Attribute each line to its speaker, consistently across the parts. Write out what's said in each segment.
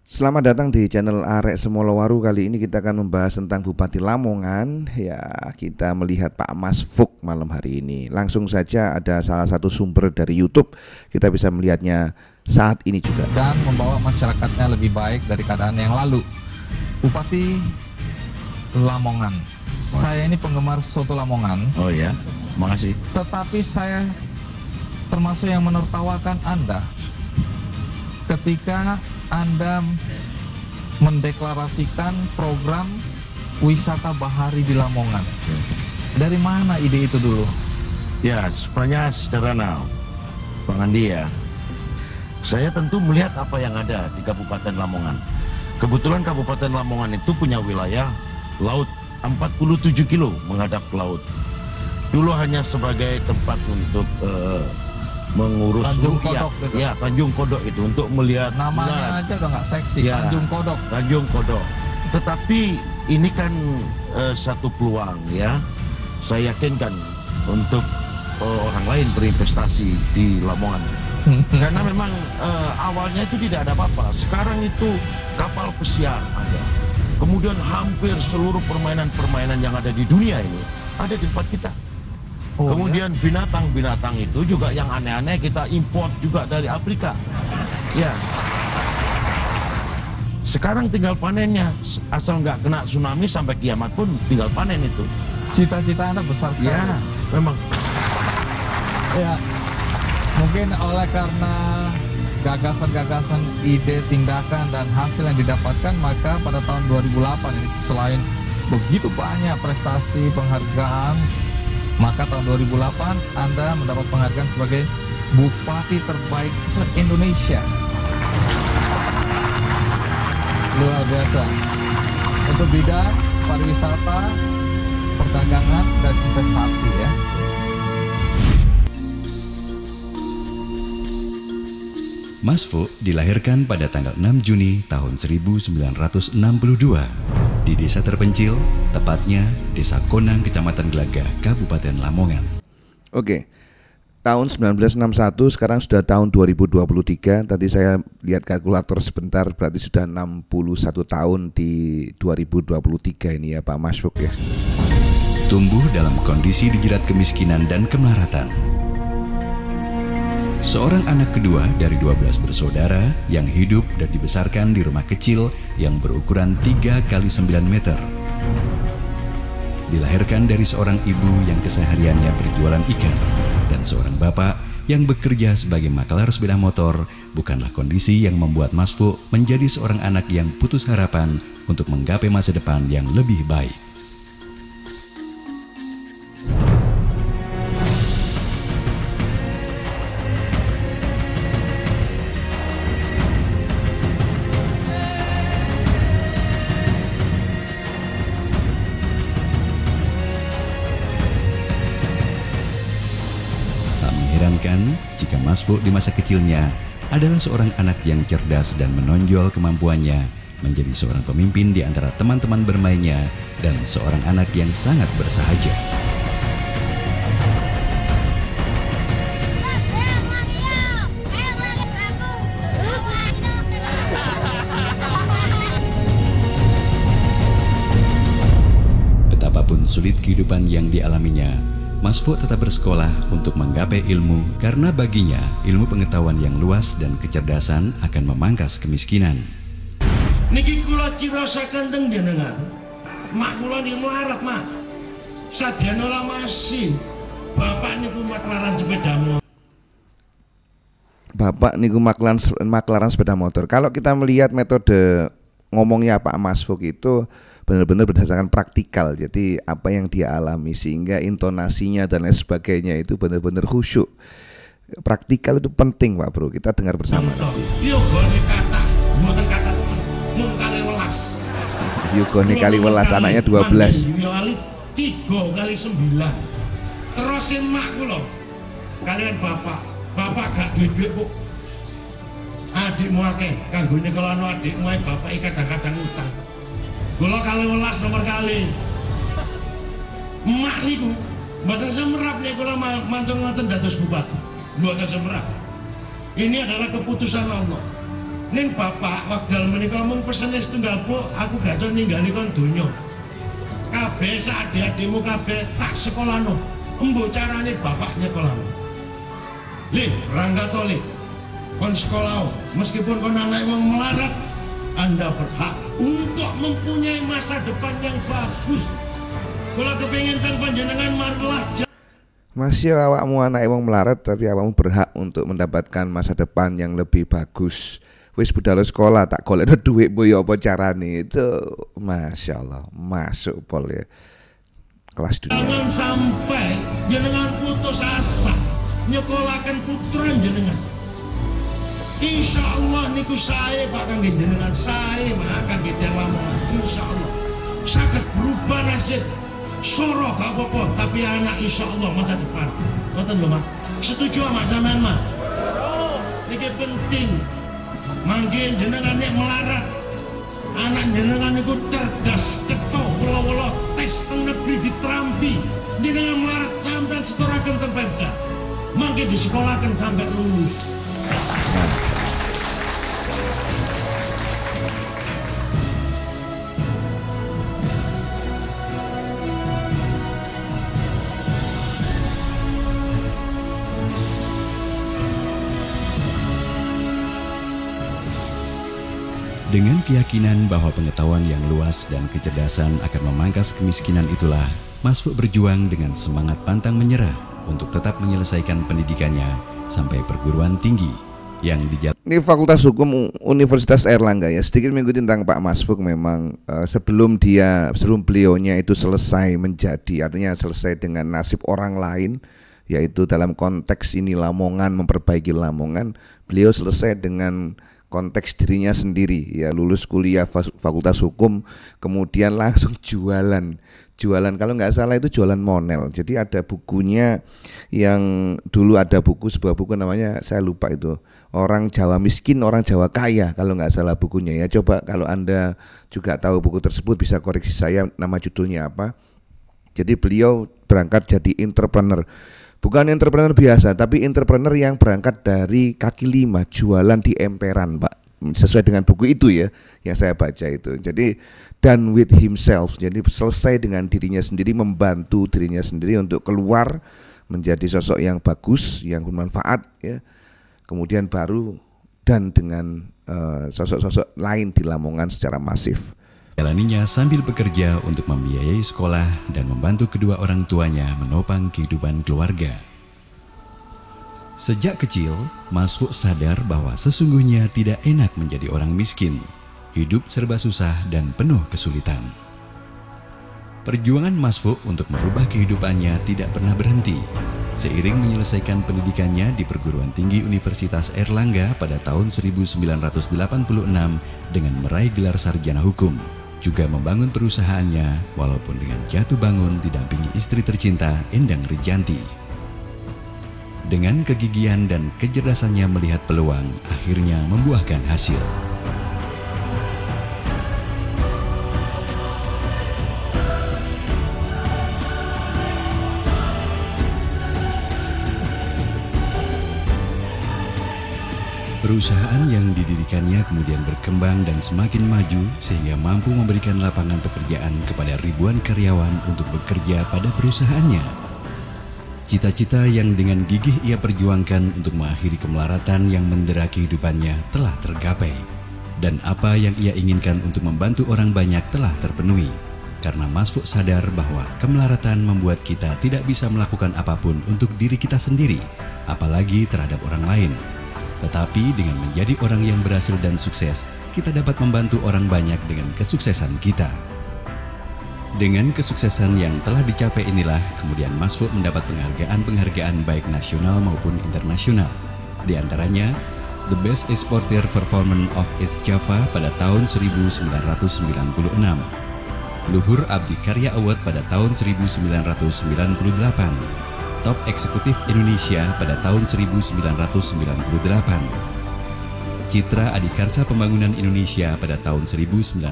Speaker 1: Selamat datang di channel Arek Semolowaru. Kali ini kita akan membahas tentang Bupati Lamongan. Ya, kita melihat Pak Mas Fuk malam hari ini. Langsung saja ada salah satu sumber dari YouTube. Kita bisa melihatnya saat ini juga.
Speaker 2: Dan membawa masyarakatnya lebih baik dari keadaan yang lalu. Bupati Lamongan. Saya ini penggemar soto Lamongan.
Speaker 3: Oh ya, makasih.
Speaker 2: Tetapi saya termasuk yang menertawakan Anda ketika Anda mendeklarasikan program wisata bahari di Lamongan. Dari mana ide itu dulu?
Speaker 3: Ya, sebenarnya sederhana, Bang Andi ya. Saya tentu melihat apa yang ada di Kabupaten Lamongan. Kebetulan Kabupaten Lamongan itu punya wilayah laut 47 kilo menghadap ke laut. Dulu hanya sebagai tempat untuk mengurus
Speaker 2: Tanjung
Speaker 3: rupiah.
Speaker 2: Kodok gitu.
Speaker 3: Ya, Tanjung Kodok itu untuk melihat
Speaker 2: Namanya aja udah nggak seksi,
Speaker 3: Ya,
Speaker 2: Tanjung Kodok.
Speaker 3: Tanjung Kodok. Tetapi ini kan satu peluang ya. Saya yakinkan untuk orang lain berinvestasi di Lamongan. Karena memang awalnya itu tidak ada apa-apa. Sekarang itu kapal pesiar ada. Kemudian hampir seluruh permainan-permainan yang ada di dunia ini ada di tempat kita.
Speaker 2: Oh,
Speaker 3: Kemudian binatang-binatang itu juga yang aneh-aneh kita import juga dari Afrika. Ya. Sekarang tinggal panennya. Asal nggak kena tsunami sampai kiamat pun tinggal panen itu.
Speaker 2: Cita-cita Anda besar sekali.
Speaker 3: Ya, memang.
Speaker 2: Ya, mungkin oleh karena gagasan-gagasan, ide, tindakan, dan hasil yang didapatkan, maka pada tahun 2008 ini selain begitu banyak prestasi penghargaan, maka tahun 2008 Anda mendapat penghargaan sebagai Bupati Terbaik se-Indonesia. Luar biasa. Untuk bidang pariwisata, perdagangan, dan investasi ya.
Speaker 4: Mas Fuk dilahirkan pada tanggal 6 Juni tahun 1962 di desa terpencil, tepatnya Desa Konang, Kecamatan Gelagah, Kabupaten Lamongan.
Speaker 1: Oke. Tahun 1961, sekarang sudah tahun 2023. Tadi saya lihat kalkulator sebentar, berarti sudah 61 tahun di 2023 ini ya Pak Mas Fuk ya.
Speaker 4: Tumbuh dalam kondisi dijerat kemiskinan dan kemelaratan. Seorang anak kedua dari 12 bersaudara yang hidup dan dibesarkan di rumah kecil yang berukuran 3 kali 9 meter. Dilahirkan dari seorang ibu yang kesehariannya berjualan ikan dan seorang bapak yang bekerja sebagai makelar sepeda motor, bukanlah kondisi yang membuat Mas Fuk menjadi seorang anak yang putus harapan untuk menggapai masa depan yang lebih baik. Kan, jika Mas Fuk di masa kecilnya adalah seorang anak yang cerdas dan menonjol kemampuannya menjadi seorang pemimpin di antara teman-teman bermainnya dan seorang anak yang sangat bersahaja. Betapapun sulit kehidupan yang dialaminya, Mas Fuk tetap bersekolah untuk menggapai ilmu karena baginya ilmu pengetahuan yang luas dan kecerdasan akan memangkas kemiskinan.
Speaker 5: Niki kula ciraosaken teng jenengan. Mak kula niku melarat, Mak. Sadyan ora masih. Bapak niku maklaran sepeda motor.
Speaker 1: Bapak niku maklaran sepeda motor. Kalau kita melihat metode ngomongnya Pak Mas Fuk itu benar-benar berdasarkan praktikal. Jadi apa yang dia alami sehingga intonasinya dan lain sebagainya itu benar-benar khusyuk. Praktikal itu penting Pak Bro. Kita dengar bersama.
Speaker 5: Yogone kata, mboten kata mung kali welas.
Speaker 1: Yogone kali welas, anaknya 12.
Speaker 5: 3 kali 9. Terusin mak kula. Kalian bapak. Bapak gak duwe kok. Adikmu akeh, kanggone kalau ana adikmu ae bapak iki kadang-kadang utang. Kula kali welas nomor kali. Emak niku mboten semerap nek kula mantun ngoten dados bupati. Mboten semerap. Ini adalah keputusan Allah. Ning bapak wekdal menika mung pesene setunggal Bu, aku gak iso ninggali kon donya. Kabeh sak adik-adikmu kabeh tak sekolahno. Embo carane bapak nyekolahno. Lih, Rangga to lih. Kon sekolah, meskipun kon anak wong melarat, Anda berhak untuk mempunyai masa depan yang bagus. Kalau kepingin teng panjenengan marlah.
Speaker 1: Masih awakmu anak wong melarat tapi awakmu berhak untuk mendapatkan masa depan yang lebih bagus. Wis budal sekolah tak golekno dhuwit boyo apa carane itu, Masya Allah, masuk pol ya kelas dunia.
Speaker 5: Jangan sampai jenengan putus asa nyekolaken putra jenengan. Insya Allah niku saya Pak kangge jenengan, saya maka kangge tiyang Lamongan. Insya Allah saged berubah nasib. Soro gak apa-apa, tapi anak insya Allah masa depan. Ngoten lho Mas. Setuju sama sampean Mas? Niki penting. Mangke jenengan nek melarat, anak jenengan niku cerdas, cetok, wolo-wolo, tes teng negeri ditrampi. Jenengan melarat sampean seturaken teng Pemda. Mangke disekolahaken sampai lulus.
Speaker 4: Dengan keyakinan bahwa pengetahuan yang luas dan kecerdasan akan memangkas kemiskinan itulah, Mas Fuk berjuang dengan semangat pantang menyerah untuk tetap menyelesaikan pendidikannya sampai perguruan tinggi yang dijalankan.
Speaker 1: Ini Fakultas Hukum Universitas Airlangga ya. Sedikit mengikuti tentang Pak Mas Fuk memang sebelum beliaunya itu selesai menjadi, artinya selesai dengan nasib orang lain, yaitu dalam konteks ini Lamongan, memperbaiki Lamongan, beliau selesai dengan konteks dirinya sendiri ya, lulus kuliah Fakultas Hukum kemudian langsung jualan kalau nggak salah itu jualan monel. Jadi ada bukunya yang dulu ada sebuah buku namanya saya lupa itu, Orang Jawa Miskin Orang Jawa Kaya kalau nggak salah bukunya ya. Coba kalau Anda juga tahu buku tersebut bisa koreksi saya nama judulnya apa. Jadi beliau berangkat jadi entrepreneur. Bukan entrepreneur biasa, tapi entrepreneur yang berangkat dari kaki lima, jualan di emperan, Pak. Sesuai dengan buku itu ya, yang saya baca itu. Jadi done with himself, jadi selesai dengan dirinya sendiri, membantu dirinya sendiri untuk keluar menjadi sosok yang bagus, yang bermanfaat ya. Kemudian baru dan dengan sosok-sosok lain di Lamongan secara masif.
Speaker 4: Jalaninya sambil bekerja untuk membiayai sekolah dan membantu kedua orang tuanya menopang kehidupan keluarga. Sejak kecil, Mas Fuk sadar bahwa sesungguhnya tidak enak menjadi orang miskin, hidup serba susah dan penuh kesulitan. Perjuangan Mas Fuk untuk merubah kehidupannya tidak pernah berhenti. Seiring menyelesaikan pendidikannya di Perguruan Tinggi Universitas Airlangga pada tahun 1986 dengan meraih gelar sarjana hukum, juga membangun perusahaannya walaupun dengan jatuh bangun didampingi istri tercinta Endang Rijanti. Dengan kegigihan dan kecerdasannya melihat peluang, akhirnya membuahkan hasil. Perusahaan yang didirikannya kemudian berkembang dan semakin maju sehingga mampu memberikan lapangan pekerjaan kepada ribuan karyawan untuk bekerja pada perusahaannya. Cita-cita yang dengan gigih ia perjuangkan untuk mengakhiri kemelaratan yang mendera kehidupannya telah tergapai. Dan apa yang ia inginkan untuk membantu orang banyak telah terpenuhi. Karena Mas Fuk sadar bahwa kemelaratan membuat kita tidak bisa melakukan apapun untuk diri kita sendiri, apalagi terhadap orang lain. Tetapi dengan menjadi orang yang berhasil dan sukses, kita dapat membantu orang banyak dengan kesuksesan kita. Dengan kesuksesan yang telah dicapai inilah, kemudian Mas Fuk mendapat penghargaan baik nasional maupun internasional. Di antaranya, The Best Exporter Performance of East Java pada tahun 1996, Luhur Abdi Karya Award pada tahun 1998, Top Eksekutif Indonesia pada tahun 1998, Citra Adikarsa Pembangunan Indonesia pada tahun 1998,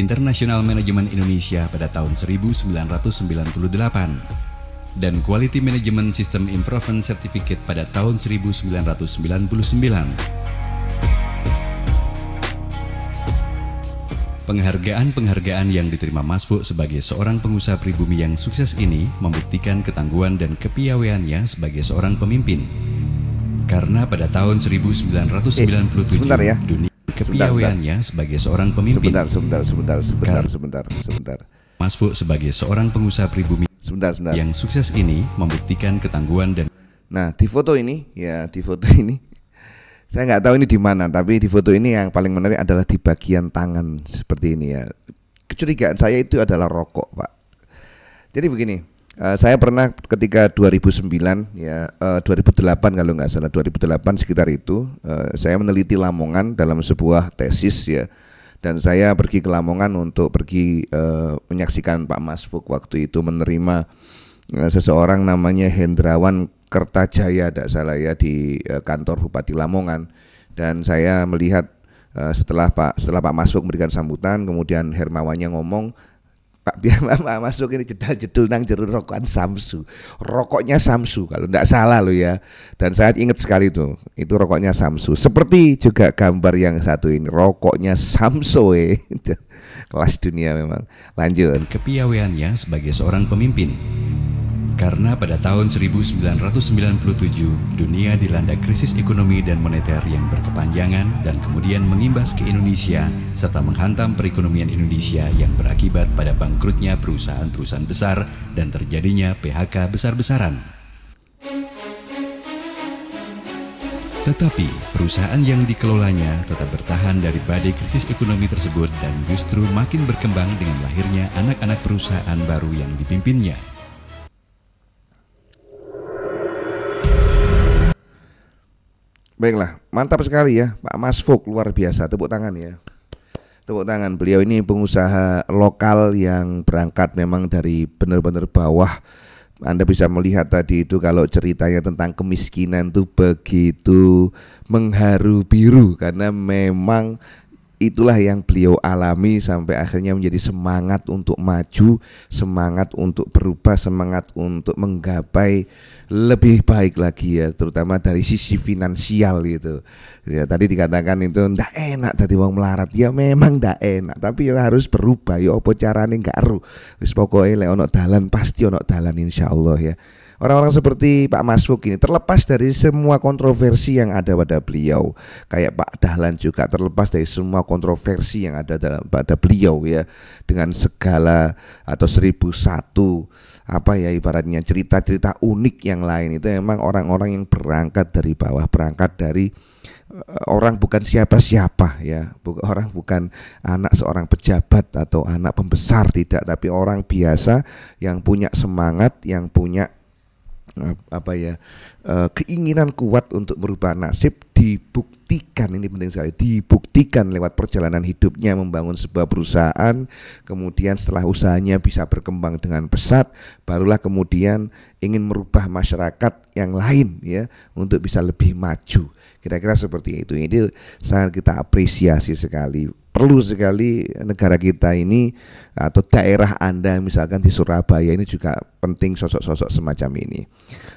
Speaker 4: International Management Indonesia pada tahun 1998, dan Quality Management System Improvement Certificate pada tahun 1999. Penghargaan-penghargaan yang diterima Mas Fuk sebagai seorang pengusaha pribumi yang sukses ini membuktikan ketangguhan dan kepiawaiannya sebagai seorang pemimpin. Karena pada tahun 1997
Speaker 1: sebentar ya.
Speaker 4: dunia kepiawaiannya sebagai seorang pemimpin.
Speaker 1: Sebentar.
Speaker 4: Mas Fuk sebagai seorang pengusaha pribumi yang sukses ini membuktikan ketangguhan dan.
Speaker 1: Nah, di foto ini saya nggak tahu ini di mana, tapi di foto ini yang paling menarik adalah di bagian tangan seperti ini ya. Kecurigaan saya itu adalah rokok, Pak. Jadi begini, saya pernah ketika 2009 ya, 2008 kalau nggak salah, 2008 sekitar itu, saya meneliti Lamongan dalam sebuah tesis ya. Dan saya pergi ke Lamongan untuk pergi menyaksikan Pak Mas Fuk waktu itu menerima seseorang namanya Hendrawan Kertajaya, tidak salah ya, di kantor Bupati Lamongan. Dan saya melihat setelah Pak Mas Fuk memberikan sambutan, kemudian Hermawannya ngomong, Pak, biar Pak Mas Fuk ini jedul nang jero rokokan Samsu, rokoknya Samsu kalau tidak salah lo ya. Dan saya ingat sekali itu rokoknya Samsu. Seperti juga gambar yang satu ini, rokoknya Samsu kelas dunia memang. Lanjut.
Speaker 4: Kepiawaiannya sebagai seorang pemimpin. Karena pada tahun 1997 dunia dilanda krisis ekonomi dan moneter yang berkepanjangan dan kemudian mengimbas ke Indonesia serta menghantam perekonomian Indonesia yang berakibat pada bangkrutnya perusahaan-perusahaan besar dan terjadinya PHK besar-besaran. Tetapi perusahaan yang dikelolanya tetap bertahan dari badai krisis ekonomi tersebut dan justru makin berkembang dengan lahirnya anak-anak perusahaan baru yang dipimpinnya.
Speaker 1: Baiklah, mantap sekali ya Pak Mas Fuk, luar biasa, tepuk tangan ya. Tepuk tangan, beliau ini pengusaha lokal yang berangkat memang dari benar-benar bawah. Anda bisa melihat tadi itu kalau ceritanya tentang kemiskinan itu begitu mengharu biru, karena memang itulah yang beliau alami sampai akhirnya menjadi semangat untuk maju, semangat untuk berubah, semangat untuk menggapai lebih baik lagi ya, terutama dari sisi finansial gitu. Ya, tadi dikatakan itu ndak enak tadi wong melarat, ya memang ndak enak, tapi ya harus berubah. Ya apa carane nggak ero. Wis pokoke lek ono dalan pasti ono dalan insyaallah ya. Orang-orang seperti Pak Mas Fuk ini terlepas dari semua kontroversi yang ada pada beliau, kayak Pak Dahlan juga terlepas dari semua kontroversi yang ada pada beliau ya, dengan segala atau 1001 apa ya ibaratnya cerita-cerita unik yang lain. Itu memang orang-orang yang berangkat dari bawah, berangkat dari orang bukan siapa-siapa ya, orang bukan anak seorang pejabat atau anak pembesar, tidak, tapi orang biasa yang punya semangat, yang punya keinginan kuat untuk merubah nasib, dibuktikan, ini penting sekali, dibuktikan lewat perjalanan hidupnya membangun sebuah perusahaan. Kemudian setelah usahanya bisa berkembang dengan pesat, barulah kemudian ingin merubah masyarakat yang lain ya, untuk bisa lebih maju. Kira-kira seperti itu. Ini sangat kita apresiasi sekali. Perlu sekali negara kita ini atau daerah Anda misalkan di Surabaya ini juga penting sosok-sosok semacam ini.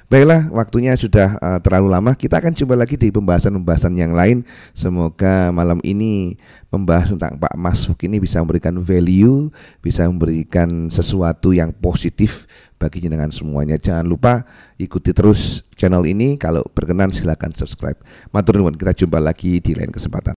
Speaker 1: Baiklah, waktunya sudah terlalu lama. Kita akan coba lagi di pembahasan-pembahasan yang lain. Semoga malam ini membahas tentang Pak Mas Fuk ini bisa memberikan value, bisa memberikan sesuatu yang positif bagi jenengan semuanya. Jangan lupa ikuti terus channel ini. Kalau berkenan silakan subscribe. Matur nuwun, kita jumpa lagi di lain kesempatan.